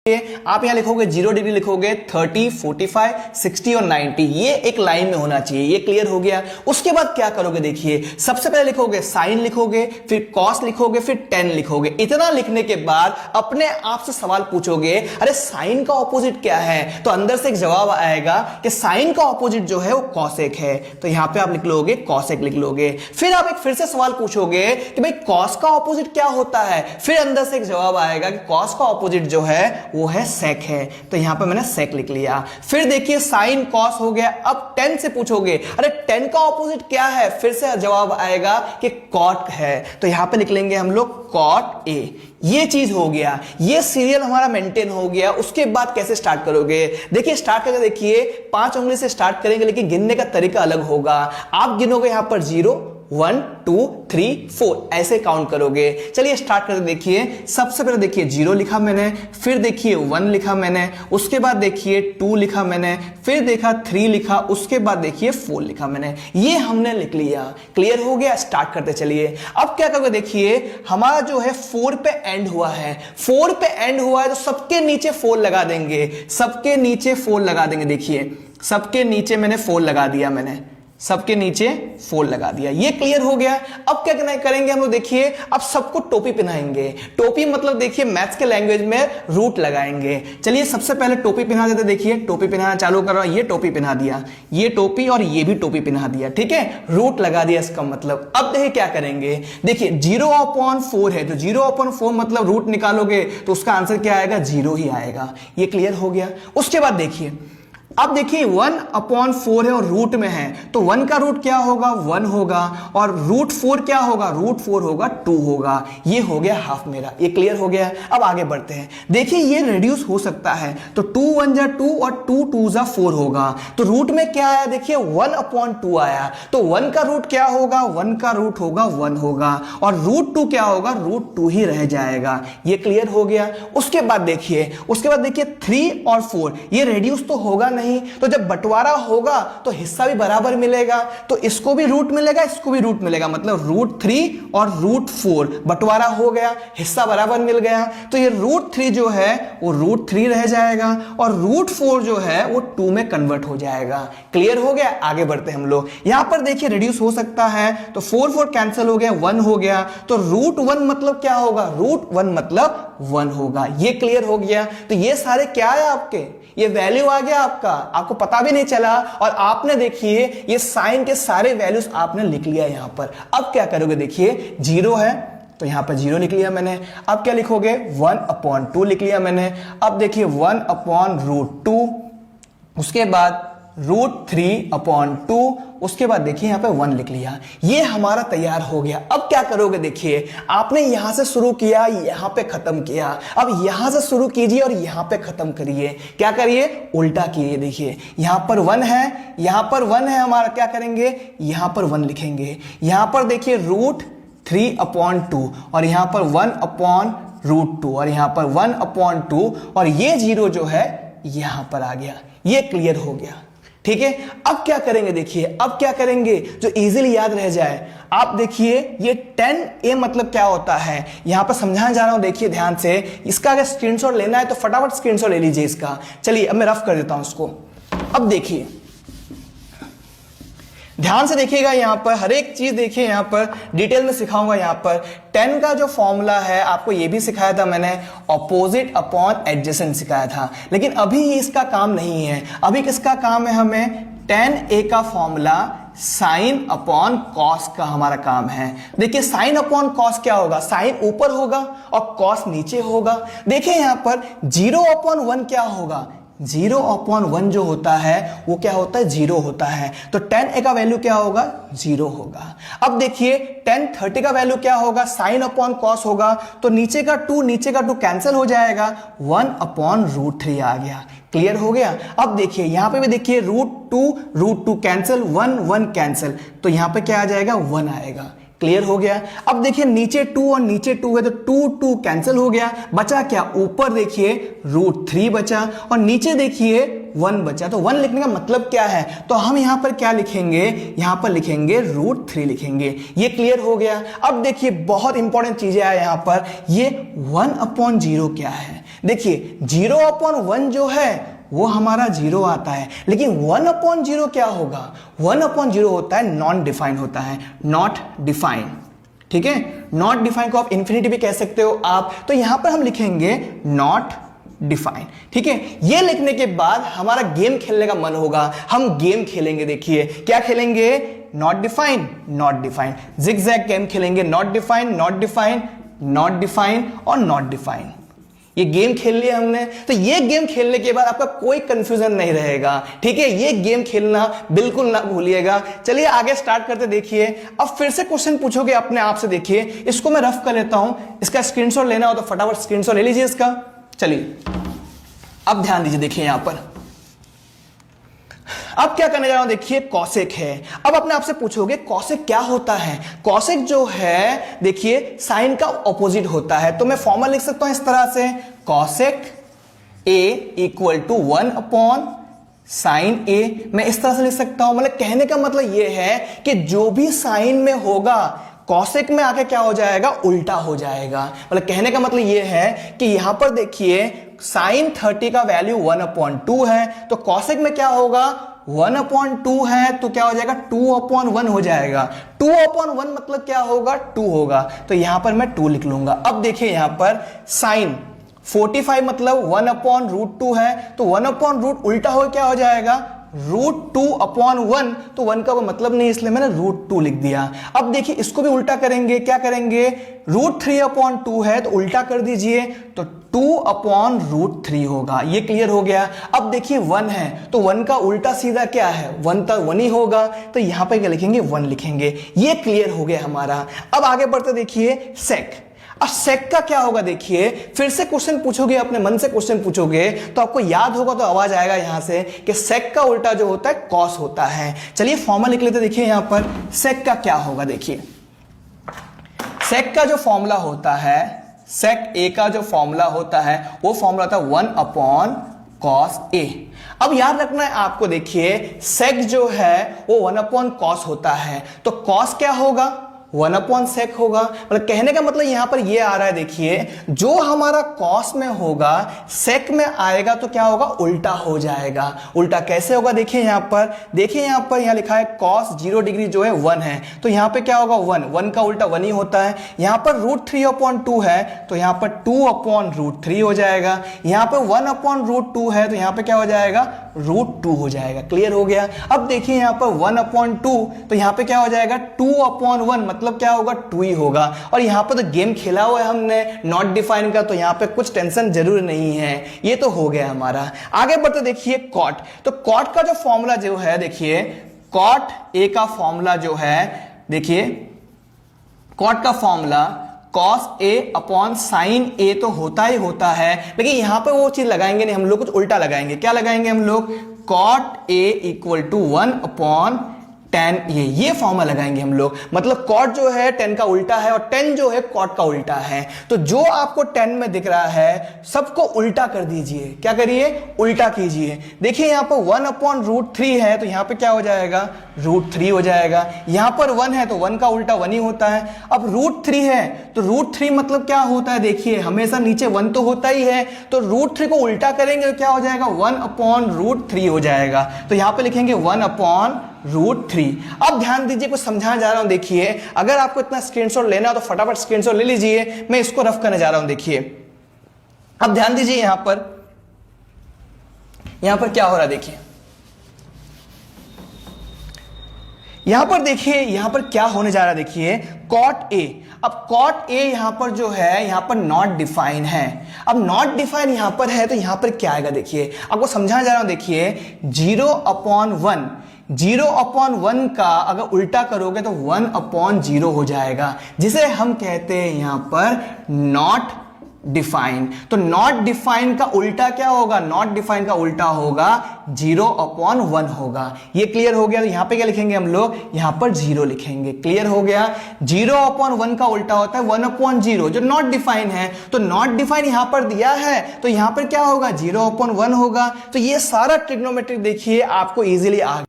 आप यहां लिखोगे 0 डिग्री, लिखोगे 30, 45, 60 और 90, ये एक लाइन में होना चाहिए। ये क्लियर हो गया। उसके बाद क्या करोगे देखिए, सबसे पहले लिखोगे साइन लिखोगे, फिर कॉस लिखोगे, फिर टेन लिखोगे। इतना लिखने के बाद अपने आप से सवाल पूछोगे, अरे साइन का ऑपोजिट क्या है? तो अंदर से एक जवाब आएगा कि साइन का ऑपोजिट जो है वो कॉसेक है। तो यहां पे आप लिख लोगे कॉसेक लिख लोगे। फिर आप एक फिर से सवाल पूछोगे कि भाई कॉस का ऑपोजिट क्या होता है? फिर अंदर से एक जवाब आएगा कि कॉस का ऑपोजिट जो है वो है सेक है। तो यहां पे मैंने सेक लिख लिया। फिर देखिए साइन कॉस हो गया। अब टेन से पूछोगे, अरे टेन का ऑपोजिट क्या है? फिर से जवाब आएगा कि कॉट है। तो यहां पे लिख लेंगे हम लोग कॉट ए। ये चीज हो गया, ये सीरियल हमारा मेंटेन हो गया। उसके बाद कैसे स्टार्ट करोगे? देखिए स्टार्ट करके देखिए, 5 उंगली से स्टार्ट करेंगे, लेकिन गिनने का तरीका अलग होगा। आप गिनोगे यहां पर 0, 1, 2, 3, 4 ऐसे काउंट करोगे। चलिए स्टार्ट करके देखिए। सबसे पहले देखिए 0 लिखा मैंने, फिर देखिए 1 लिखा मैंने, उसके बाद देखिए 2 लिखा मैंने, फिर देखा 3 लिखा, उसके बाद देखिए 4 लिखा मैंने। ये हमने लिख लिया। क्लियर हो गया? स्टार्ट करते चलिए। अब क्या करोगे देखिए, हमारा जो है 4 पे एंड हुआ है। 4 पे एंड हुआ है तो सबके नीचे 4 लगा देंगे। सबके नीचे 4 लगा देंगे। देखिए सबके नीचे मैंने 4 लगा दिया, मैंने सबके नीचे 4 लगा दिया। ये क्लियर हो गया। अब क्या करेंगे हम लोग देखिए, अब सबको टोपी पहनाएंगे। टोपी मतलब देखिए मैथ्स के लैंग्वेज में रूट लगाएंगे। चलिए सबसे पहले टोपी पहना देते। देखिए टोपी पहनाना चालू करो। ये टोपी पहना दिया, ये टोपी और ये भी टोपी पहना दिया। ठीक है, रूट लगा दिया इसका मतलब। अब देखिए क्या करेंगे, देखिए 0/4 है, तो 0/4 मतलब रूट निकालोगे तो उसका आंसर क्या आएगा? 0 ही आएगा। ये क्लियर हो गया। उसके बाद देखिए, अब देखिए 1/4 है और रूट में है, तो 1 का रूट क्या होगा? 1 होगा, और रूट 4 क्या होगा? रूट 4 होगा 2 होगा। ये हो गया हाफ मेरा। ये क्लियर हो गया। अब आगे बढ़ते हैं। देखिए ये रिड्यूस हो सकता है, तो 2 1 जा 2 और 2 2 जा 4 होगा। तो रूट में क्या आया? देखिए 1/2 आया, तो 1 का रूट क्या होगा? 1 का रूट होगा 1 होगा, और रूट 2 क्या होगा? रूट 2 ही रह जाएगा। ये क्लियर हो गया। उसके बाद देखिए 3 और 4 ये रिड्यूस तो होगा नहीं, तो जब बंटवारा होगा तो हिस्सा भी बराबर मिलेगा। तो इसको भी रूट मिलेगा, इसको भी रूट मिलेगा, मतलब रूट 3 और रूट 4 बंटवारा हो गया, हिस्सा बराबर मिल गया। तो ये रूट 3 जो है वो रूट 3 रह जाएगा, और रूट 4 जो है वो 2 में कन्वर्ट हो जाएगा। क्लियर हो गया? आगे बढ़ते हैं हम लोग। यहां पर देखिए रिड्यूस हो सकता है, तो 4 4 कैंसिल हो गया, 1 हो गया। तो रूट 1 मतलब क्या होगा? रूट 1 मतलब 1 होगा। ये क्लियर हो गया। तो ये सारे क्या है आपके? ये वैल्यू आ गया आपका, आपको पता भी नहीं चला, और आपने देखिए ये साइन के सारे वैल्यूज आपने लिख लिया यहां पर। अब क्या करोगे देखिए, 0 है तो यहां पर 0 लिख लिया मैंने। अब क्या लिखोगे? 1/2 लिख लिया मैंने। अब देखिए 1/√2, उसके बाद √3/2, उसके बाद देखिए यहां पे 1 लिख लिया। ये हमारा तैयार हो गया। अब क्या करोगे देखिए, आपने यहां से शुरू किया, यहां पे खत्म किया। अब यहां से शुरू कीजिए और यहां पे खत्म करिए। क्या करिए? उल्टा कीजिए। देखिए यहां पर 1 है, यहां पर 1 है हमारा, क्या करेंगे? यहां पर 1 लिखेंगे। यहां पर देखिए √3/2, और यहां पर 1/√2, और यहां पर 1/2, और ये 0 जो है यहां पर आ गया। ये क्लियर हो गया। ठीक है, अब क्या करेंगे देखिए, अब क्या करेंगे जो इजीली याद रह जाए। आप देखिए ये 10A मतलब क्या होता है, यहां पर समझाने जा रहा हूं, देखिए ध्यान से। इसका अगर स्क्रीनशॉट लेना है तो फटाफट स्क्रीनशॉट ले लीजिए इसका। चलिए अब मैं रफ कर देता हूं इसको। अब देखिए ध्यान से देखिएगा, यहां पर हर एक चीज देखिए, यहां पर डिटेल में सिखाऊंगा। यहां पर 10 का जो फॉर्मूला है आपको ये भी सिखाया था मैंने, ऑपोजिट अपॉन एडजेसेंट सिखाया था, लेकिन अभी इसका काम नहीं है। अभी किसका काम है? हमें 10A का फॉर्मूला साइन अपॉन कॉस का हमारा काम है। देखिए साइन अपॉन कॉस क्या होगा? साइन ऊपर होगा और कॉस नीचे होगा। देखिए यहां पर 0/1 क्या होगा? 0/1 जो होता है वो क्या होता है? 0 होता है। तो 10A का वैल्यू क्या होगा? 0 होगा। अब देखिए 10/30 का वैल्यू क्या होगा? साइन अपॉन कॉस होगा, तो नीचे का 2 कैंसिल हो जाएगा, 1/√3 आ गया। क्लियर हो गया? अब देखिए यहां पे भी देखिए √2 कैंसिल, 1 1 कैंसिल, तो यहां पे क्या आ जाएगा? 1 आएगा। क्लियर हो गया? अब देखिए नीचे 2 और नीचे 2 है, तो 2 कैंसिल हो गया, बचा क्या? ऊपर देखिए √3 बचा, और नीचे देखिए 1 बचा। तो 1 लिखने का मतलब क्या है? तो हम यहां पर क्या लिखेंगे? यहां पर लिखेंगे √3 लिखेंगे। ये क्लियर हो गया। अब देखिए बहुत इंपॉर्टेंट चीजें आए यहां पर। ये 1/0 क्या है? देखिए 0/1 जो है वो हमारा 0 आता है, लेकिन 1/0 क्या होगा? 1/0 होता है नॉन डिफाइन होता है, नॉट डिफाइन। ठीक है, नॉट डिफाइन को आप इंफिनिटी भी कह सकते हो आप। तो यहां पर हम लिखेंगे नॉट डिफाइन। ठीक है, ये लिखने के बाद हमारा गेम खेलने का मन होगा, हम गेम खेलेंगे। देखिए क्या खेलेंगे? Not define, not define, zigzag game खेलेंगे। Not define, not define, not define और नॉट डिफाइन। ये गेम खेल लिया हमने। तो ये गेम खेलने के बाद आपका कोई कंफ्यूजन नहीं रहेगा। ठीक है, ये गेम खेलना बिल्कुल ना भूलिएगा। चलिए आगे स्टार्ट करते। देखिए अब फिर से क्वेश्चन पूछोगे अपने आप से। देखिए इसको मैं रफ कर लेता हूं, इसका स्क्रीनशॉट लेना हो तो फटाफट स्क्रीनशॉट ले लीजिए इसका। चलिए अब ध्यान दीजिए। देखिए यहां पर अब क्या करने जा रहा हूं, देखिए कॉसेक है। अब अपने आप से पूछोगे कॉसेक क्या होता है? कॉसेक जो है देखिए साइन का ऑपोजिट होता है। तो मैं फॉर्मूला लिख सकता हूं इस तरह से, cosec A equal to 1 sine A. मैं इस तरह से लिख सकता हूं। मतलब कहने का मतलब यह है कि जो भी साइन में होगा कॉसेक में आके क्या हो जाएगा? उल्टा हो जाएगा। मतलब कहने का मतलब यह है कि यहां पर देखिए साइन 30 का वैल्यू 1/2 है, तो कॉसेक में क्या होगा? 1/2 है तो क्या हो जाएगा? 2/1 हो जाएगा। 2/1 मतलब क्या होगा? 2 होगा। तो यहां पर मैं 2 लिख लूंगा। अब देखिए यहां पर साइन 45 मतलब 1/√2 है, तो 1/रूट उल्टा हो क्या हो जाएगा? √2/1। तो 1 का वो मतलब नहीं, इसलिए मैंने √2 लिख दिया। अब देखिए इसको भी उल्टा करेंगे। क्या करेंगे? √3/2 है तो उल्टा कर दीजिए, तो 2/√3 होगा। ये क्लियर हो गया। अब देखिए 1 है तो 1 का उल्टा सीधा क्या है? 1 तो 1 ही होगा। तो यहां पे क्या लिखेंगे? 1 लिखेंगे। ये क्लियर हो गया हमारा। अब आगे बढ़ते देखिए सेक। अब सेक का क्या होगा? देखिए फिर से क्वेश्चन पूछोगे, अपने मन से क्वेश्चन पूछोगे तो आपको याद होगा, तो आवाज आएगा यहां से कि सेक का उल्टा जो होता है कॉस होता है। चलिए फॉर्मूला लिख लेते। देखिए यहां पर सेक का क्या होगा? देखिए सेक का जो फॉर्मूला होता है, सेक ए का जो फॉर्मूला होता है वो फॉर्मूला होता है 1/cos ए। अब याद रखना है आपको, देखिए सेक जो है वो 1/cos होता है, तो कॉस क्या होगा? 1/sec होगा। मतलब कहने का मतलब यहां पर ये आ रहा है, देखिए जो हमारा कॉस में होगा सेक में आएगा तो क्या होगा? उल्टा हो जाएगा। उल्टा कैसे होगा? देखिए यहां पर, देखिए यहां पर यहां लिखा है कॉस 0 डिग्री जो है 1 है, तो यहां पे क्या होगा? 1 का उल्टा 1 ही होता है। यहां पर √3/2 है तो यहां पर 2/√3 हो जाएगा। यहां पर 1/√2 है तो यहां पे क्या हो जाएगा? √2 हो जाएगा। क्लियर हो गया। अब देखिए यहां पर 1/2 तो यहां पे क्या हो जाएगा? 2/1 मतलब क्या होगा? 2 ही होगा। और यहां पर तो गेम खेला हुआ है हमने नॉट डिफाइन का, तो यहां पे कुछ टेंशन जरूर नहीं है। ये तो हो गया हमारा। आगे बढ़ते देखिए कॉट। तो कॉट का जो फॉर्मूला जो है, देखिए कॉट ए का फॉर्मूला जो है, देखिए कॉट का फॉर्मूला cos A/sin A तो होता ही होता है, लेकिन यहां पे वो चीज लगाएंगे नहीं, हम लोग कुछ उल्टा लगाएंगे। क्या लगाएंगे हम लोग? cot A equal to 1/tan A, ये फॉर्मूला लगाएंगे हम लोग। मतलब cot जो है tan का उल्टा है और tan जो है cot का उल्टा है। तो जो आपको tan में दिख रहा है सबको उल्टा कर दीजिए। क्या करिए? उल्टा कीजिए। देखिए यहां पर 1/√3 है तो यहां पे क्या हो जाएगा? √3 हो जाएगा। यहां पर 1 है तो 1 का उल्टा 1 ही होता है। अब √3 है तो √3 मतलब क्या होता है? देखिए हमेशा नीचे 1 तो होता ही है, तो √3 को उल्टा करेंगे तो क्या हो जाएगा? 1/√3 हो जाएगा। तो यहां पे लिखेंगे 1/√3। अब ध्यान दीजिए, कुछ समझाने जा रहा हूं। देखिए अगर आपको इतना स्क्रीनशॉट लेना हो तो फटाफट स्क्रीनशॉट ले लीजिए, मैं इसको रफ करने जा रहा हूं। देखिए अब ध्यान दीजिए यहां पर क्या हो रहा है। देखिए यहां पर देखिए यहां पर क्या होने जा रहा है। देखिए cot A। अब cot A यहां पर जो है यहां पर नॉट डिफाइन है। अब नॉट डिफाइन यहां पर है तो यहां पर क्या आएगा? देखिए आपको समझाना जा रहा हूं। देखिए 0/1 का अगर उल्टा करोगे तो 1/0 हो जाएगा, जिसे हम कहते हैं यहां पर नॉट डिफाइन। तो नॉट डिफाइन का उल्टा क्या होगा? नॉट डिफाइन का उल्टा होगा 0/1 होगा। ये क्लियर हो गया। तो यहां पे क्या लिखेंगे हम लोग? यहां पर 0 लिखेंगे। क्लियर हो गया। 0/1 का उल्टा होता है 1/0 जो नॉट डिफाइन है। तो नॉट डिफाइन यहां पर दिया है तो यहां पर क्या होगा? 0/1 होगा। तो ये सारा ट्रिग्नोमेट्रिक देखिए आपको इजीली आ